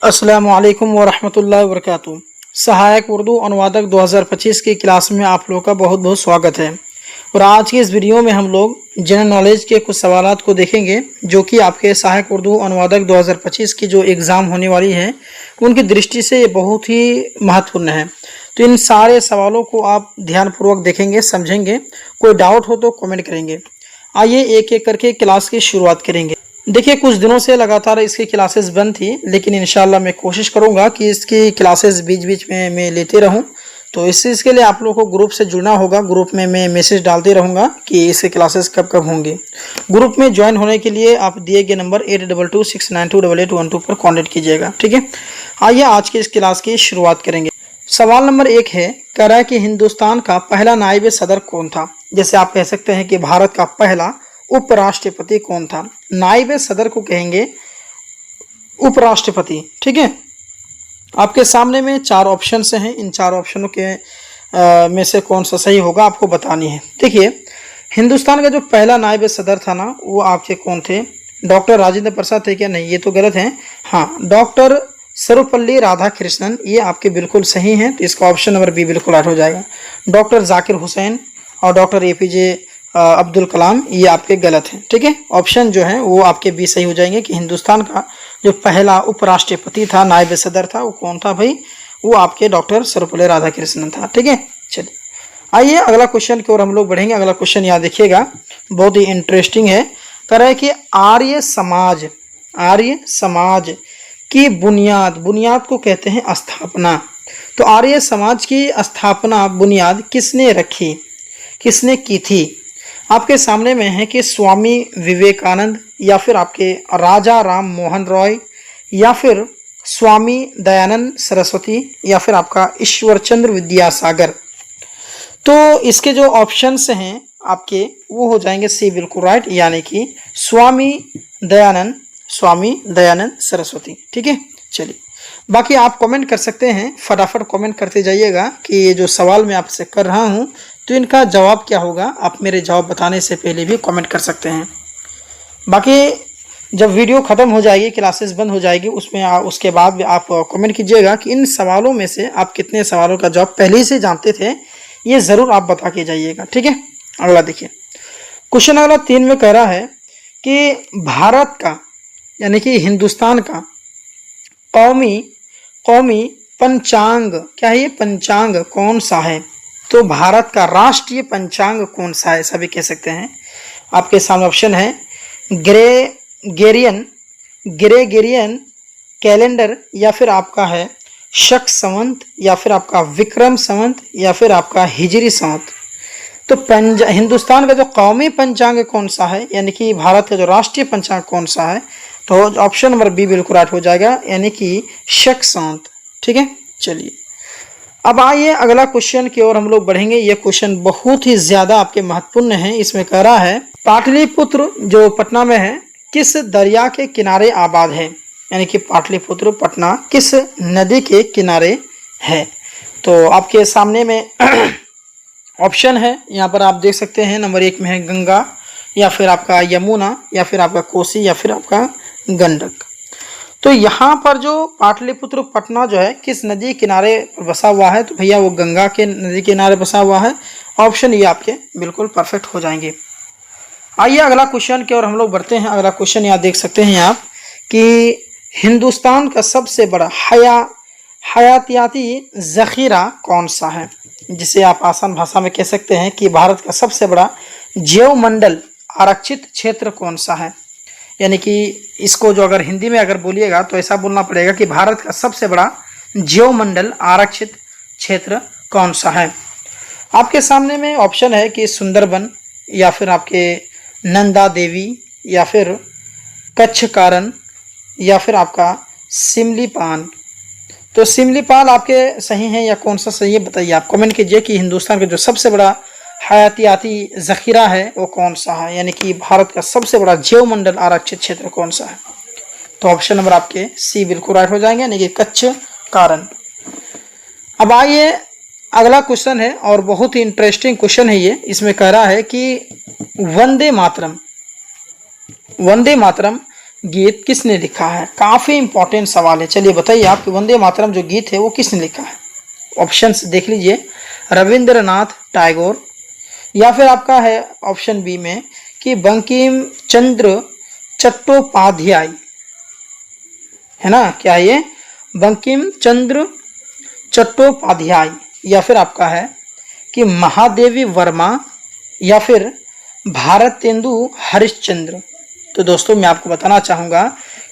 अस्सलामु अलैकुम वरहमतुल्लाहि वबरकातुहू। सहायक उर्दू अनुवादक 2025 की क्लास में आप लोगों का बहुत बहुत स्वागत है। और आज के इस वीडियो में हम लोग जनरल नॉलेज के कुछ सवालात को देखेंगे जो कि आपके सहायक उर्दू अनुवादक 2025 की जो एग्ज़ाम होने वाली है उनकी दृष्टि से ये बहुत ही महत्वपूर्ण है। तो इन सारे सवालों को आप ध्यानपूर्वक देखेंगे, समझेंगे। कोई डाउट हो तो कमेंट करेंगे। आइए एक एक करके क्लास की शुरुआत करेंगे। देखिए, कुछ दिनों से लगातार इसकी क्लासेस बंद थी, लेकिन इंशाल्लाह मैं कोशिश करूंगा कि इसकी क्लासेस बीच बीच में मैं लेते रहूं। तो इस चीज़ के लिए आप लोगों को ग्रुप से जुड़ना होगा। ग्रुप में मैं मैसेज डालते रहूंगा कि इसकी क्लासेस कब कब होंगी। ग्रुप में ज्वाइन होने के लिए आप दिए गए नंबर 8226928812 पर कॉन्टेक्ट कीजिएगा, ठीक है। आइए आज की इस क्लास की शुरुआत करेंगे। सवाल नंबर 1 है, कह रहा है कि हिंदुस्तान का पहला नायब सदर कौन था। जैसे आप कह सकते हैं कि भारत का पहला उपराष्ट्रपति कौन था। नायब सदर को कहेंगे उपराष्ट्रपति, ठीक है। आपके सामने में 4 ऑप्शन हैं। इन 4 ऑप्शनों के में से कौन सा सही होगा आपको बतानी है। देखिए, हिंदुस्तान का जो पहला नायब सदर था ना, वो आपके कौन थे? डॉक्टर राजेंद्र प्रसाद थे क्या? नहीं, ये तो गलत है। हाँ, डॉक्टर सर्वपल्ली राधाकृष्णन, ये आपके बिल्कुल सही हैं। तो इसका ऑप्शन नंबर बी बिल्कुल राइट हो जाएगा। डॉक्टर जाकिर हुसैन और डॉक्टर APJ अब्दुल कलाम, ये आपके गलत हैं, ठीक है। ऑप्शन जो है वो आपके बी सही हो जाएंगे कि हिंदुस्तान का जो पहला उपराष्ट्रपति था, नायब सदर था, वो कौन था भाई? वो आपके डॉक्टर सर्वपल्ली राधाकृष्णन था, ठीक है। चलिए आइए अगला क्वेश्चन की ओर हम लोग बढ़ेंगे। अगला क्वेश्चन यहाँ देखिएगा, बहुत ही इंटरेस्टिंग है। कह रहा है कि आर्य समाज की बुनियाद को कहते हैं स्थापना। तो आर्य समाज की स्थापना बुनियाद किसने रखी, किसने की थी? आपके सामने में है कि स्वामी विवेकानंद, या फिर आपके राजा राम मोहन रॉय, या फिर स्वामी दयानंद सरस्वती, या फिर आपका ईश्वर चंद्र विद्यासागर। तो इसके जो ऑप्शंस हैं आपके वो हो जाएंगे सी बिल्कुल राइट, यानी कि स्वामी दयानंद सरस्वती, ठीक है। चलिए बाकी आप कमेंट कर सकते हैं, फटाफट कमेंट करते जाइएगा कि ये जो सवाल मैं आपसे कर रहा हूँ तो इनका जवाब क्या होगा। आप मेरे जवाब बताने से पहले भी कमेंट कर सकते हैं। बाकी जब वीडियो ख़त्म हो जाएगी, क्लासेस बंद हो जाएगी, उसके बाद आप कमेंट कीजिएगा कि इन सवालों में से आप कितने सवालों का जवाब पहले से जानते थे, ये ज़रूर आप बता के जाइएगा, ठीक है। अगला देखिए, क्वेश्चन अगला 3 में कह रहा है कि भारत का यानी कि हिंदुस्तान का कौमी पंचांग क्या है? ये पंचांग कौन सा है? तो भारत का राष्ट्रीय पंचांग कौन सा है, सभी कह सकते हैं। आपके सामने ऑप्शन है ग्रेगेरियन कैलेंडर, या फिर आपका है शक संवत, या फिर आपका विक्रम संवत, या फिर आपका हिजरी संवत। तो हिंदुस्तान का जो कौमी पंचांग कौन सा है, यानी कि भारत का जो राष्ट्रीय पंचांग कौन सा है, तो ऑप्शन नंबर बी बिल्कुल राइट हो जाएगा, यानी कि शक संवत, ठीक है। चलिए अब आइए अगला क्वेश्चन की ओर हम लोग बढ़ेंगे। ये क्वेश्चन बहुत ही ज्यादा आपके महत्वपूर्ण है। इसमें कह रहा है पाटलिपुत्र जो पटना में है किस दरिया के किनारे आबाद है, यानी कि पाटलिपुत्र पटना किस नदी के किनारे है। तो आपके सामने में ऑप्शन है, यहाँ पर आप देख सकते हैं। नंबर 1 में है गंगा, या फिर आपका यमुना, या फिर आपका कोसी, या फिर आपका गंडक। तो यहाँ पर जो पाटलिपुत्र पटना जो है किस नदी किनारे बसा हुआ है, तो भैया वो गंगा के नदी किनारे बसा हुआ है। ऑप्शन ये आपके बिल्कुल परफेक्ट हो जाएंगे। आइए अगला क्वेश्चन की ओर हम लोग बढ़ते हैं। अगला क्वेश्चन यहाँ देख सकते हैं आप कि हिंदुस्तान का सबसे बड़ा हयातियाती जखीरा कौन सा है, जिसे आप आसान भाषा में कह सकते हैं कि भारत का सबसे बड़ा जैव मंडल आरक्षित क्षेत्र कौन सा है। यानी कि इसको जो अगर हिंदी में अगर बोलिएगा तो ऐसा बोलना पड़ेगा कि भारत का सबसे बड़ा जैव मंडल आरक्षित क्षेत्र कौन सा है। आपके सामने में ऑप्शन है कि सुंदरबन, या फिर आपके नंदा देवी, या फिर कच्छ कारण, या फिर आपका सिमलीपाल। तो सिमलीपाल आपके सही हैं या कौन सा सही है बताइए। आप कमेंट कीजिए कि हिंदुस्तान का जो सबसे बड़ा हयातियाती जखीरा है वो कौन सा है, यानी कि भारत का सबसे बड़ा जैव मंडल आरक्षित क्षेत्र कौन सा है। तो ऑप्शन नंबर आपके सी बिल्कुल राइट हो जाएंगे, यानी कि कच्छ कारण। अब आइए अगला क्वेश्चन है, और बहुत ही इंटरेस्टिंग क्वेश्चन है ये। इसमें कह रहा है कि वंदे मातरम गीत किसने लिखा है? काफी इंपॉर्टेंट सवाल है। चलिए बताइए आप कि वंदे मातरम जो गीत है वो किसने लिखा है? ऑप्शंस देख लीजिए, रविंद्रनाथ टैगोर, या फिर आपका है ऑप्शन बी में कि बंकिम चंद्र चट्टोपाध्याय, है ना, क्या ये बंकिम चंद्र चट्टोपाध्याय, या फिर आपका है कि महादेवी वर्मा, या फिर भारतेंदु हरिश्चंद्र। तो दोस्तों मैं आपको बताना चाहूँगा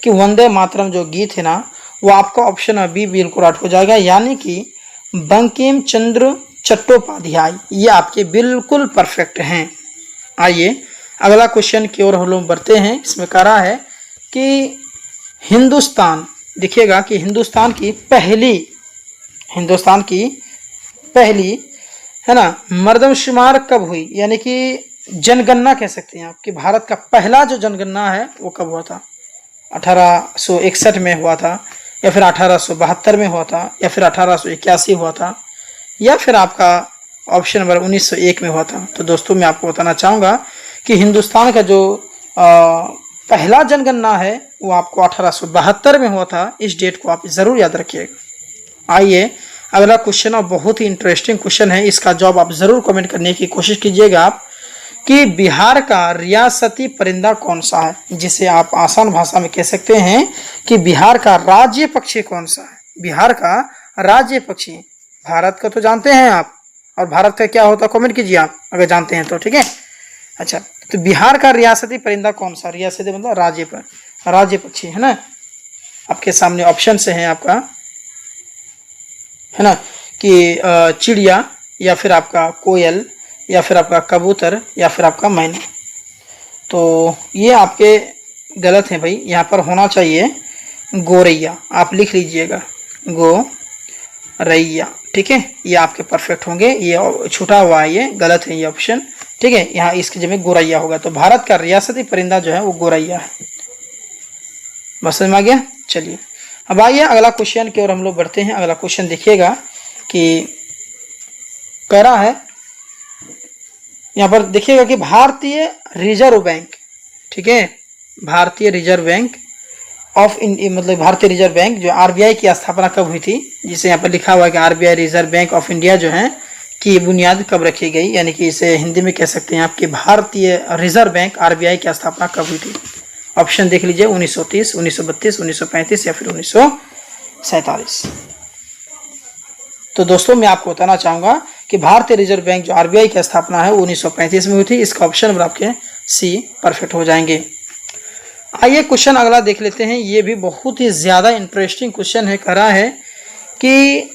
कि वंदे मातरम जो गीत है ना वो आपका ऑप्शन बी बिल्कुल राइट हो जाएगा, यानी कि बंकिम चंद्र चट्टोपाध्याय, ये आपके बिल्कुल परफेक्ट हैं। आइए अगला क्वेश्चन की ओर हम लोग बढ़ते हैं। इसमें कह रहा है कि हिंदुस्तान, देखिएगा कि हिंदुस्तान की पहली है ना मर्दमशुमार कब हुई, यानी कि जनगणना कह सकते हैं आप कि भारत का पहला जो जनगणना है वो कब हुआ था? 1861 में हुआ था, या फिर 1872 में हुआ था, या फिर 1881 हुआ था, या फिर आपका ऑप्शन नंबर 1901 में हुआ था। तो दोस्तों मैं आपको बताना चाहूँगा कि हिंदुस्तान का जो पहला जनगणना है वो आपको 1872 में हुआ था। इस डेट को आप ज़रूर याद रखिएगा। आइए अगला क्वेश्चन, और बहुत ही इंटरेस्टिंग क्वेश्चन है, इसका जवाब आप ज़रूर कमेंट करने की कोशिश कीजिएगा आप कि बिहार का रियासती परिंदा कौन सा है, जिसे आप आसान भाषा में कह सकते हैं कि बिहार का राज्य पक्षी कौन सा है? बिहार का राज्य पक्षी, भारत का तो जानते हैं आप, और भारत का क्या होता है कमेंट कीजिए आप अगर जानते हैं तो, ठीक है। अच्छा, तो बिहार का रियासती परिंदा कौन सा? रियासती मतलब राज्य पक्षी, है ना। आपके सामने ऑप्शन से है आपका, है ना, कि चिड़िया, या फिर आपका कोयल, या फिर आपका कबूतर, या फिर आपका मैना। तो ये आपके गलत है भाई, यहाँ पर होना चाहिए गोरैया। आप लिख लीजिएगा गोरैया, ठीक है, ये आपके परफेक्ट होंगे। ये छूटा हुआ है, ये गलत है ये ऑप्शन, ठीक है। यहाँ इसकी जगह गोरैया होगा। तो भारत का रियासती परिंदा जो है वो गोरैया है। बस समझ में आ गया। चलिए अब आइए अगला क्वेश्चन की ओर हम लोग बढ़ते हैं। अगला क्वेश्चन देखिएगा कि कह रहा है, यहाँ पर देखिएगा कि भारतीय रिजर्व बैंक, ठीक है, भारतीय रिजर्व बैंक ऑफ इंडिया, मतलब भारतीय रिजर्व बैंक जो आरबीआई की स्थापना कब हुई थी, जिसे यहाँ पर लिखा हुआ है कि RBI reserve bank of India जो है की बुनियाद कब रखी गई, यानी कि इसे हिंदी में कह सकते हैं आपकी भारतीय रिजर्व बैंक आरबीआई की स्थापना कब हुई थी? ऑप्शन देख लीजिए, 1930, 1932, 1935 या फिर 1947। तो दोस्तों मैं आपको बताना चाहूंगा कि भारतीय रिजर्व बैंक जो आरबीआई की स्थापना है वो 1935 में हुई थी। इसका ऑप्शन नंबर आपके सी परफेक्ट हो जाएंगे। आइए क्वेश्चन अगला देख लेते हैं। ये भी बहुत ही ज्यादा इंटरेस्टिंग क्वेश्चन है। कह रहा है कि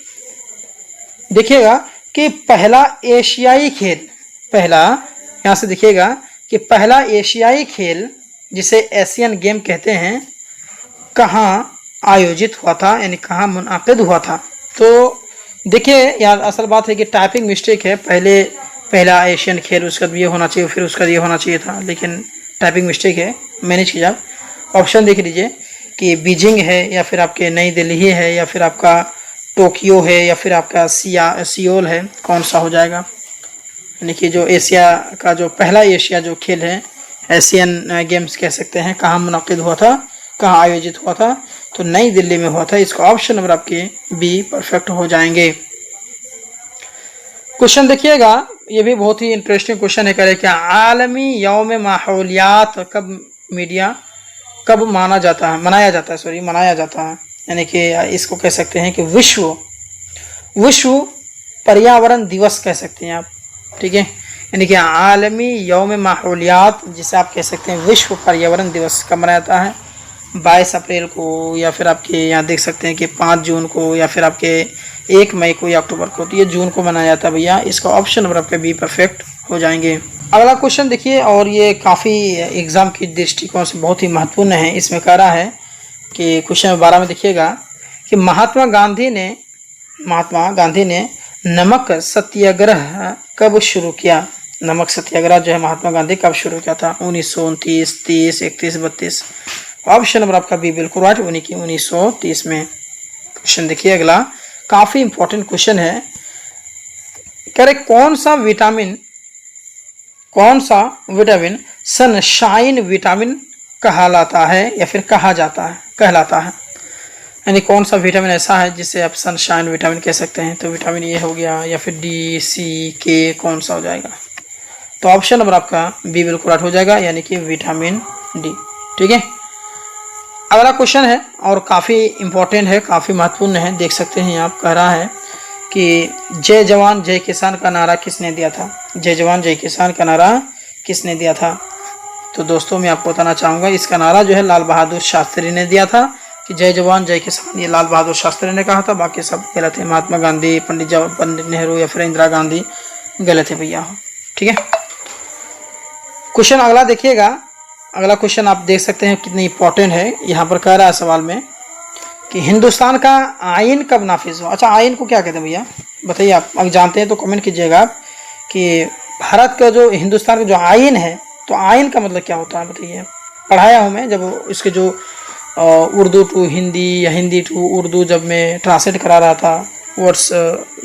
देखिएगा कि पहला एशियाई खेल, पहला यहाँ से देखिएगा कि पहला एशियाई खेल जिसे एशियन गेम कहते हैं कहाँ आयोजित हुआ था, यानी कहाँ मुनाकिद हुआ था? तो देखिए यार असल बात है कि टाइपिंग मिस्टेक है, पहला एशियन खेल उसका ये होना चाहिए, फिर उसका ये होना चाहिए था, लेकिन टाइपिंग मिस्टेक है, मैनेज कीजिए आप। ऑप्शन देख लीजिए कि बीजिंग है, या फिर आपके नई दिल्ली है, या फिर आपका टोक्यो है, या फिर आपका सियोल है, कौन सा हो जाएगा? यानी कि जो एशिया का जो पहला एशिया जो खेल है एशियन गेम्स कह सकते हैं, कहाँ मुनाकिद हुआ था, कहाँ आयोजित हुआ था? तो नई दिल्ली में हुआ था। इसका ऑप्शन नंबर आपके बी परफेक्ट हो जाएंगे। क्वेश्चन देखिएगा, ये भी बहुत ही इंटरेस्टिंग क्वेश्चन है। कह क्या आलमी यौम माहौलियात कब मनाया जाता है, यानी कि इसको कह सकते हैं कि विश्व पर्यावरण दिवस कह सकते हैं आप, ठीक है। यानी कि आलमी यौम माहौलियात जिसे आप कह सकते हैं विश्व पर्यावरण दिवस कब मनाया जाता है? 22 अप्रैल को, या फिर आपके यहाँ देख सकते हैं कि 5 जून को, या फिर आपके 1 मई को या अक्टूबर को। तो ये जून को मनाया जाता है भैया। इसका ऑप्शन नंबर आपके बी परफेक्ट हो जाएंगे। अगला क्वेश्चन देखिए, और ये काफ़ी एग्जाम की दृष्टिकोण से बहुत ही महत्वपूर्ण है। इसमें कह रहा है कि क्वेश्चन नंबर 12 में देखिएगा कि महात्मा गांधी ने नमक सत्याग्रह कब शुरू किया? नमक सत्याग्रह जो है महात्मा गांधी कब शुरू किया था? 1929, 30, 31, 32। ऑप्शन नंबर आपका बी बिल्कुल राइट, 1930 में। क्वेश्चन देखिए अगला, काफी इंपॉर्टेंट क्वेश्चन है। कह रहे कौन सा विटामिन सनशाइन विटामिन कहलाता है या फिर कहा जाता है, कहलाता है? यानी कौन सा विटामिन ऐसा है जिसे आप सनशाइन विटामिन कह सकते हैं? तो विटामिन ए हो गया या फिर डी, सी, के, कौन सा हो जाएगा? तो ऑप्शन नंबर आपका बी बिल्कुल राइट हो जाएगा, यानी कि विटामिन डी। ठीक है, अगला क्वेश्चन है और काफ़ी इंपॉर्टेंट है, काफ़ी महत्वपूर्ण है। देख सकते हैं आप, कह रहा है कि जय जवान जय किसान का नारा किसने दिया था? जय जवान जय किसान का नारा किसने दिया था? तो दोस्तों मैं आपको बताना चाहूँगा, इसका नारा जो है लाल बहादुर शास्त्री ने दिया था कि जय जवान जय किसान, ये लाल बहादुर शास्त्री ने कहा था, बाकी सब गलत है। महात्मा गांधी, पंडित नेहरू या फिर इंदिरा गांधी गलत है भैया। ठीक है, क्वेश्चन अगला देखिएगा। अगला क्वेश्चन आप देख सकते हैं कितनी इंपॉर्टेंट है। यहाँ पर कह रहा है सवाल में कि हिंदुस्तान का आइन कब नाफिज हुआ? अच्छा, आइन को क्या कहते हैं भैया, बताइए आप। अगर जानते हैं तो कमेंट कीजिएगा आप कि भारत का जो, हिंदुस्तान का जो आइन है, तो आइन का मतलब क्या होता है बताइए। पढ़ाया हूँ मैं, जब इसके जो उर्दू टू हिंदी या हिंदी टू उर्दू जब मैं ट्रांसलेट करा रहा था, वर्ड्स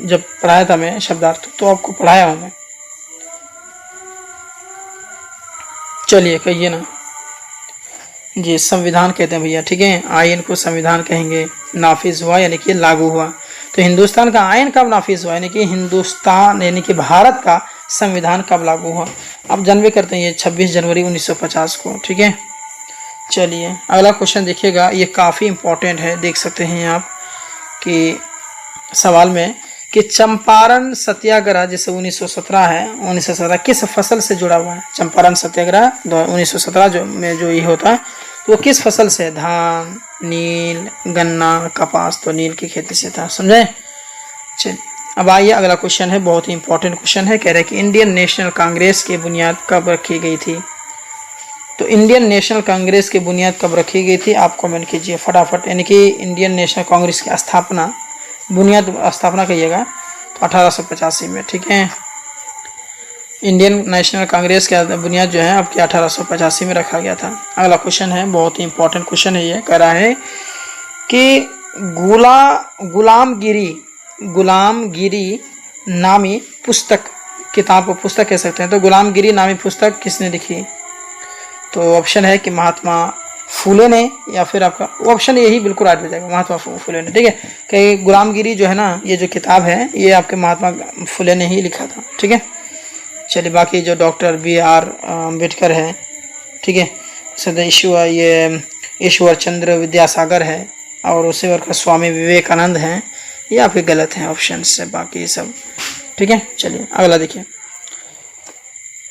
जब पढ़ाया था मैं शब्दार्थ, तो आपको पढ़ाया हूँ मैं। चलिए कहिए ना जी। संविधान कहते हैं भैया। ठीक है, आइन को संविधान कहेंगे। नाफिज हुआ यानी कि लागू हुआ। तो हिंदुस्तान का आइन कब नाफिज हुआ, यानी कि हिंदुस्तान यानी कि भारत का संविधान कब लागू हुआ? आप जानवे करते हैं ये 26 जनवरी 1950 को। ठीक है, चलिए अगला क्वेश्चन देखिएगा, ये काफ़ी इंपॉर्टेंट है। देख सकते हैं आप कि सवाल में कि चंपारण सत्याग्रह जैसे 1917 है, 1917 किस फसल से जुड़ा हुआ है? चंपारण सत्याग्रह 1917 जो ये होता है, तो वो किस फसल से? धान, नील, गन्ना, कपास। तो नील की खेती से था, समझे? चलिए अब आइए, अगला क्वेश्चन है, बहुत ही इंपॉर्टेंट क्वेश्चन है। कह रहे हैं कि इंडियन नेशनल कांग्रेस की बुनियाद कब रखी गई थी? तो इंडियन नेशनल कांग्रेस की बुनियाद कब रखी गई थी? आप कमेंट कीजिए फटाफट। यानी कि इंडियन नेशनल कांग्रेस की स्थापना, बुनियाद स्थापना कहिएगा, तो 1885 में। ठीक है, इंडियन नेशनल कांग्रेस का बुनियाद जो है आपकी 1885 में रखा गया था। अगला क्वेश्चन है, बहुत ही इंपॉर्टेंट क्वेश्चन है। ये कह रहा है कि गुलामगिरी नामी पुस्तक, किताब को पुस्तक कह सकते हैं, तो गुलामगिरी नामी पुस्तक किसने लिखी? तो ऑप्शन है कि महात्मा फूले ने, या फिर आपका ऑप्शन यही बिल्कुल राइट हो जाएगा, महात्मा फूले ने। ठीक है, कि गुलामगिरी जो है ना, ये जो किताब है, ये आपके महात्मा फूले ने ही लिखा था। ठीक है, चलिए बाकी जो डॉक्टर B.R. अम्बेडकर है, ठीक है, सदैशिव ये ईश्वर चंद्र विद्यासागर है, और उसी वर्ग का स्वामी विवेकानंद हैं, ये आपके गलत हैं ऑप्शन से, बाकी सब ठीक है। चलिए अगला देखिए,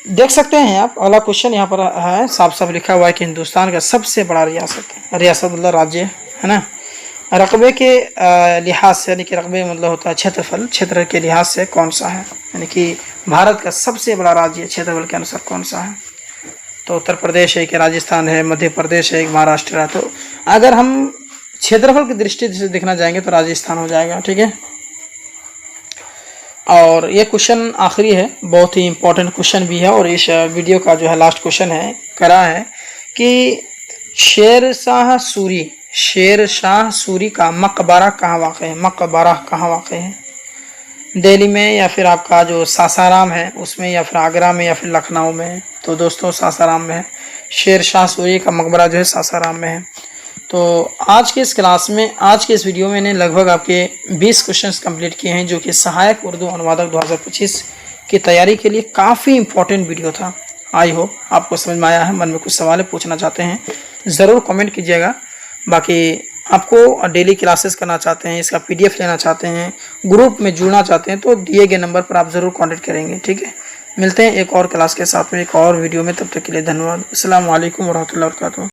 देख सकते हैं आप अगला क्वेश्चन यहाँ पर है, साफ साफ लिखा हुआ है कि हिंदुस्तान का सबसे बड़ा रियासत मतलब राज्य है ना, रकबे के लिहाज से, यानी कि रकबे मतलब होता है क्षेत्रफल, क्षेत्र के लिहाज से कौन सा है, यानी कि भारत का सबसे बड़ा राज्य क्षेत्रफल के अनुसार कौन सा है? तो उत्तर प्रदेश है कि राजस्थान है, मध्य प्रदेश है, महाराष्ट्र है। तो अगर हम क्षेत्रफल की दृष्टि से देखना जाएंगे तो राजस्थान हो जाएगा। ठीक है, और ये क्वेश्चन आखिरी है, बहुत ही इंपॉर्टेंट क्वेश्चन भी है, और इस वीडियो का जो है लास्ट क्वेश्चन है, करा है कि शेर शाह सूरी का मकबरा कहाँ वाक़ है? मकबरा कहाँ वाक़ है? दिल्ली में, या फिर आपका जो सासाराम है उसमें, या फिर आगरा में, या फिर लखनऊ में? तो दोस्तों सासाराम में है, शेर शाह सूरी का मकबरा जो है सासाराम में है। तो आज के इस क्लास में, आज के इस वीडियो में मैंने लगभग आपके 20 क्वेश्चंस कंप्लीट किए हैं, जो कि सहायक उर्दू अनुवादक 2025 की तैयारी के लिए काफ़ी इंपॉर्टेंट वीडियो था। आई होप आपको समझ में आया है। मन में कुछ सवाल पूछना चाहते हैं ज़रूर कमेंट कीजिएगा। बाकी आपको डेली क्लासेस करना चाहते हैं, इसका PDF लेना चाहते हैं, ग्रुप में जुड़ना चाहते हैं, तो दिए गए नंबर पर आप ज़रूर कॉन्टेक्ट करेंगे। ठीक है, मिलते हैं एक और क्लास के साथ में, एक और वीडियो में। तब तक के लिए धन्यवाद। अस्सलाम वालेकुम व रहमतुल्लाहि व बरकातुहू।